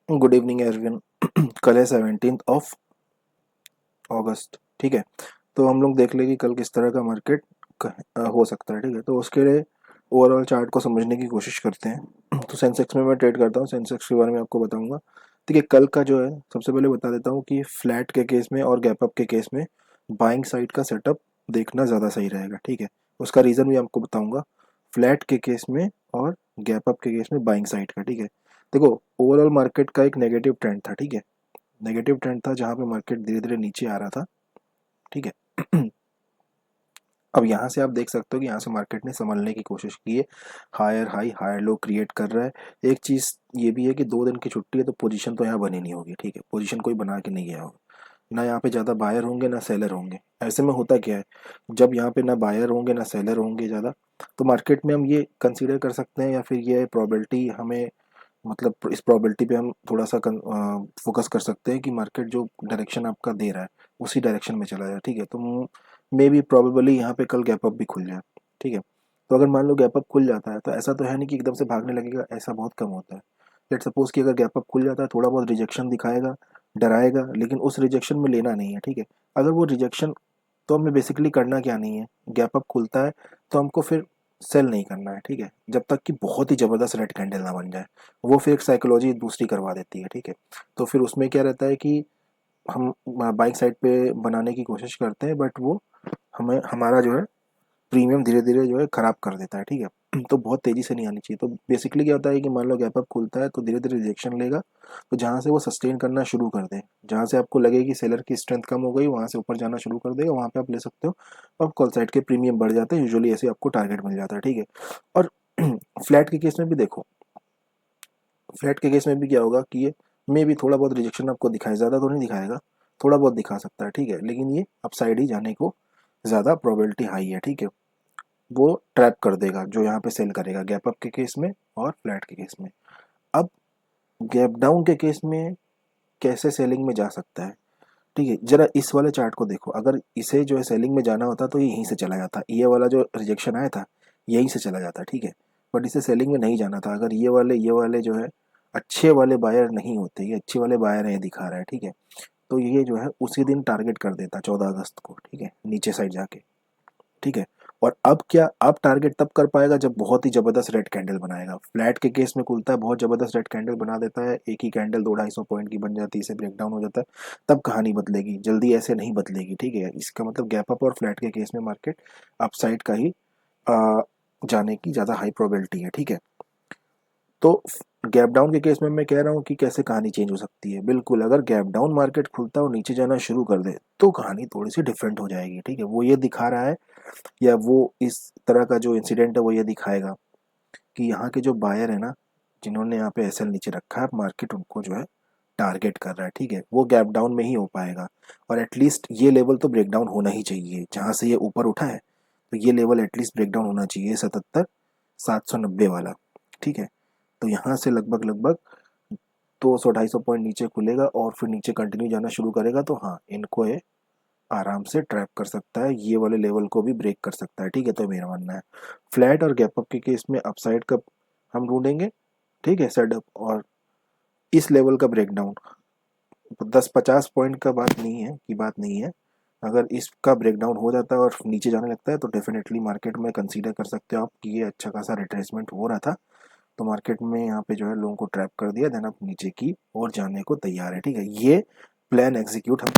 Good evening everyone. कल है 17 अगस्त। ठीक है, तो हम लोग देख लें कि कल किस तरह का मार्केट हो सकता है। ठीक है, तो उसके लिए ओवरऑल चार्ट को समझने की कोशिश करते हैं। तो सेंसेक्स में मैं ट्रेड करता हूँ, सेंसेक्स के बारे में आपको बताऊंगा। ठीक है, कल का जो है सबसे पहले बता देता हूँ कि फ्लैट के केस में और गैप अप के केस में बाइंग साइड का सेटअप देखना ज़्यादा सही रहेगा। ठीक है, उसका रीज़न भी आपको बताऊंगा, फ्लैट के केस में और गैप अप के केस में बाइंग साइड का। ठीक है, देखो ओवरऑल मार्केट का एक नेगेटिव ट्रेंड था। ठीक है, नेगेटिव ट्रेंड था जहाँ पे मार्केट धीरे धीरे नीचे आ रहा था। ठीक है, अब यहाँ से आप देख सकते हो कि यहाँ से मार्केट ने संभलने की कोशिश की है, higher high higher low create कर रहा है। एक चीज़ ये भी है कि 2 दिन की छुट्टी है तो पोजीशन तो यहाँ बनी नहीं होगी। ठीक है, पोजीशन कोई बना के नहीं गया होगा, ना यहाँ पे ज़्यादा बायर होंगे ना सेलर होंगे। ऐसे में होता क्या है, जब यहाँ पे ना बायर होंगे ना सेलर होंगे ज़्यादा, तो मार्केट में हम ये कंसीडर कर सकते हैं या फिर ये प्रोबेबिलिटी हमें, मतलब इस प्रोबेबिलिटी पे हम थोड़ा सा फोकस कर सकते हैं कि मार्केट जो डायरेक्शन आपका दे रहा है उसी डायरेक्शन में चला जाए। ठीक है, तो मे बी प्रोबेबली यहाँ पे कल गैप अप भी खुल जाए। ठीक है, तो अगर मान लो गैप अप खुल जाता है तो ऐसा तो है नहीं कि एकदम से भागने लगेगा, ऐसा बहुत कम होता है। लेट सपोज कि अगर गैप अप खुल जाता है, थोड़ा बहुत रिजेक्शन दिखाएगा, डराएगा, लेकिन उस रिजेक्शन में लेना नहीं है। ठीक है, अगर वो रिजेक्शन, तो हमें बेसिकली करना क्या नहीं है, गैप अप खुलता है तो हमको फिर सेल नहीं करना है। ठीक है, जब तक कि बहुत ही ज़बरदस्त रेड कैंडल ना बन जाए, वो फिर एक साइकोलॉजी दूसरी करवा देती है। ठीक है, तो फिर उसमें क्या रहता है कि हम बाइक साइड पे बनाने की कोशिश करते हैं, बट वो हमें हमारा जो है प्रीमियम धीरे धीरे जो है खराब कर देता है। ठीक है, तो बहुत तेजी से नहीं आनी चाहिए। तो बेसिकली क्या होता है कि मान लो गैप अप खुलता है तो धीरे धीरे रिजेक्शन लेगा, तो जहाँ से वो सस्टेन करना शुरू कर दे, जहाँ से आपको लगे कि सेलर की स्ट्रेंथ कम हो गई, वहाँ से ऊपर जाना शुरू कर देगा, वहाँ पे आप ले सकते हो। और कॉल साइड के प्रीमियम बढ़ जाते हैं, यूजुअली ऐसे आपको टारगेट मिल जाता है। ठीक है, और फ्लैट के केस में भी देखो, फ्लैट के केस में भी क्या होगा कि ये मे भी थोड़ा बहुत रिजेक्शन आपको दिखाए, ज़्यादा तो नहीं दिखाएगा, थोड़ा बहुत दिखा सकता है। ठीक है, लेकिन ये अपसाइड ही जाने को ज़्यादा प्रोबेबिलिटी हाई है। ठीक है, वो ट्रैप कर देगा जो यहाँ पे सेल करेगा, गैप अप के केस में और फ्लैट के केस में। अब गैप डाउन के केस में कैसे सेलिंग में जा सकता है। ठीक है, जरा इस वाले चार्ट को देखो, अगर इसे जो है सेलिंग में जाना होता तो ये यहीं से चला जाता, ये वाला जो रिजेक्शन आया था यहीं से चला जाता। ठीक है, बट इसे सेलिंग में नहीं जाना था। अगर ये वाले जो है अच्छे वाले बायर नहीं होते, ये अच्छे वाले बायर है दिखा रहा है। ठीक है, तो ये जो है उसी दिन टारगेट कर देता 14 अगस्त को। ठीक है, नीचे साइड जाके। ठीक है, और अब क्या, अब टारगेट तब कर पाएगा जब बहुत ही जबरदस्त रेड कैंडल बनाएगा। फ्लैट के केस में खुलता है, बहुत जबरदस्त रेड कैंडल बना देता है, एक ही कैंडल 200-250 पॉइंट की बन जाती है, इसे ब्रेकडाउन हो जाता है, तब कहानी बदलेगी, जल्दी ऐसे नहीं बदलेगी। ठीक है, इसका मतलब गैप अप और फ्लैट के केस में मार्केट अपसाइड का ही आ, जाने की ज़्यादा हाई प्रोबेबिलिटी है। ठीक है, तो गैप डाउन के केस में मैं कह रहा हूँ कि कैसे कहानी चेंज हो सकती है। बिल्कुल, अगर गैप डाउन मार्केट खुलता है और नीचे जाना शुरू कर दे तो कहानी थोड़ी सी डिफरेंट हो जाएगी। ठीक है, वो ये दिखा रहा है, या वो इस तरह का जो इंसिडेंट है वो ये दिखाएगा कि यहाँ के जो बायर है ना, जिन्होंने यहाँ पे एसएल नीचे रखा है, मार्केट उनको जो है टारगेट कर रहा है। ठीक है, वो गैप डाउन में ही हो पाएगा, और एटलीस्ट ये लेवल तो ब्रेक डाउन होना ही चाहिए, जहाँ से ये ऊपर उठा है तो ये लेवल एटलीस्ट ब्रेक डाउन होना चाहिए, 77,790 वाला। ठीक है, तो यहाँ से लगभग लगभग 200-250 पॉइंट नीचे खुलेगा और फिर नीचे कंटिन्यू जाना शुरू करेगा, तो हाँ इनको ये आराम से ट्रैप कर सकता है, ये वाले लेवल को भी ब्रेक कर सकता है। ठीक है, तो मेरा मानना है फ्लैट और गैप अप के केस में अपसाइड का हम ढूंढेंगे। ठीक है, सेटअप और इस लेवल का ब्रेकडाउन 10-50 पॉइंट का बात नहीं है, की बात नहीं है। अगर इसका ब्रेकडाउन हो जाता है और नीचे जाने लगता है तो डेफिनेटली मार्केट में कंसीडर कर सकते हो आप कि ये अच्छा खासा रिट्रेसमेंट हो रहा था, तो मार्केट में यहाँ पे जो है लोगों को ट्रैप कर दिया, देन आप नीचे की और जाने को तैयार है। ठीक है, ये प्लान एग्जीक्यूट हम